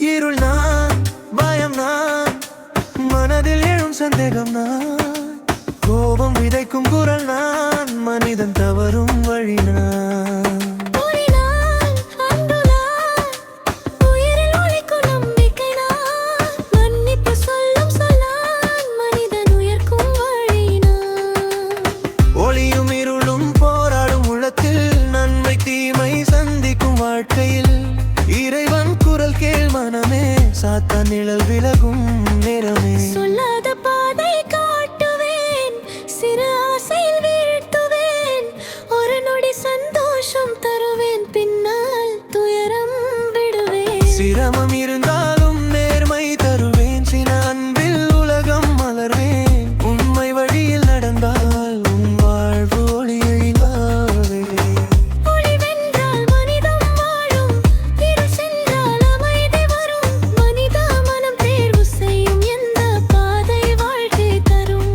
இருள் நான், பயம் நான், மனதில் எழும் சந்தேகம் நான், கோபம் விதைக்கும் குரல் நான், மனிதன் தவறும் வழி நான். ஒளியும் இருளும் போராடும் உள்ளத்தில், நன்மை தீமை சந்திக்கும் வாழ்க்கையில், இறைவன் குரல் கேள் மனமே, சாத்தான் நிழல் விலகும் நேரமே. சொல்லாத பாதை காட்டுவேன், சிறு ஆசையில் வீழ்த்துவேன், ஒரு நொடி சந்தோஷம் தருவேன், பின்னால் துயரம் விடுவேன். சிரமம் இருந்தாலும் நேர்மை தருவேன், சின அன்பில் உலகம் மலர்வேன், உண்மை வழியில் நடந்தால் உன் வாழ்வு ஒளியை வாழ்வே. ஒளி வென்றால் மனிதம் வாழும், இருள் சென்றால் அமைதி வரும், மனித மனம் தேர்வு செய்யும் எந்த பாதை வாழ்க்கை தரும்.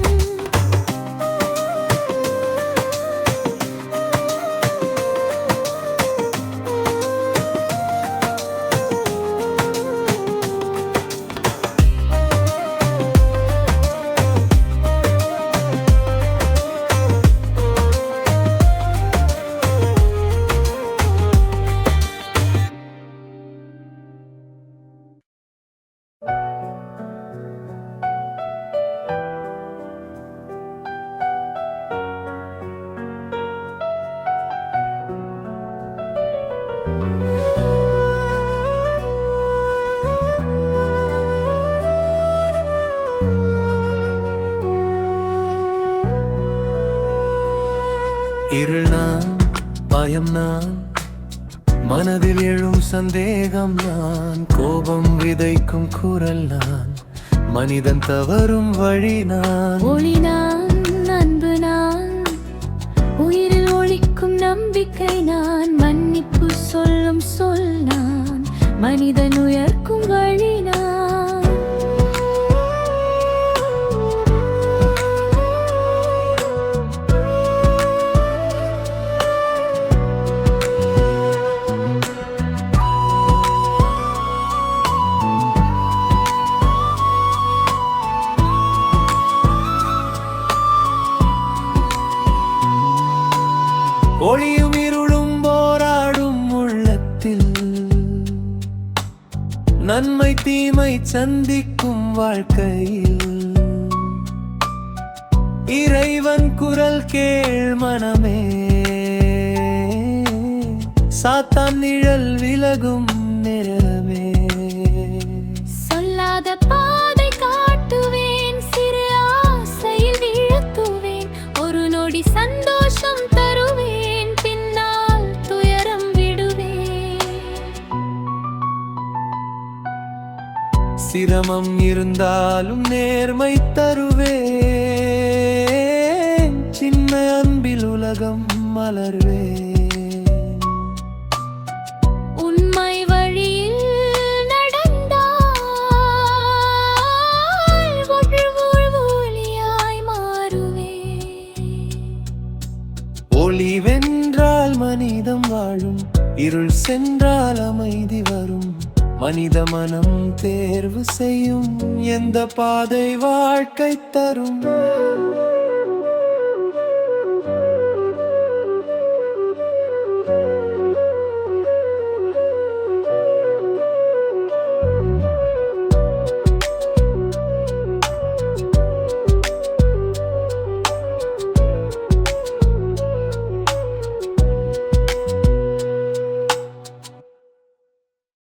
இருள் நான், பயம் நான், மனதில் எழும் சந்தேகம் நான், கோபம் விதைக்கும் குரல் நான், மனிதன் தவறும் வழி நான். ஒளி நான், அன்பு நான், உயிரில் ஒளிக்கும் நம்பிக்கை நான், மன்னிப்பு சொல்லும் சொல் நான், மனிதன் உயர்க்கும் வழி நான். ஒளியும் இருளும் போராடும் உள்ளத்தில், நன்மை தீமை சந்திக்கும் வாழ்க்கையில், இறைவன் குரல் கேள் மனமே, சாத்தான் நிழல் விலகும் நேரமே. சொல்லாத பாதை காட்டுவேன், சிறு ஆசையில் வீழ்த்துவேன், ஒரு நொடி சந்தோஷம் தருவேன், பின்னால் துயரம் விடுவேன். சிரமம் இருந்தாலும் நேர்மை தருவேன், சின்ன அன்பில் உலகம் மலர்வேன். உண்மை வழியில் நடந்தால் ஒளியாய் மாறுவேன். ஒளி வென்றால் மனிதம் வாழும், இருள் சென்றால் அமைதி வரும், மனித மனம் தேர்வு செய்யும் எந்த பாதை வாழ்க்கை தரும்.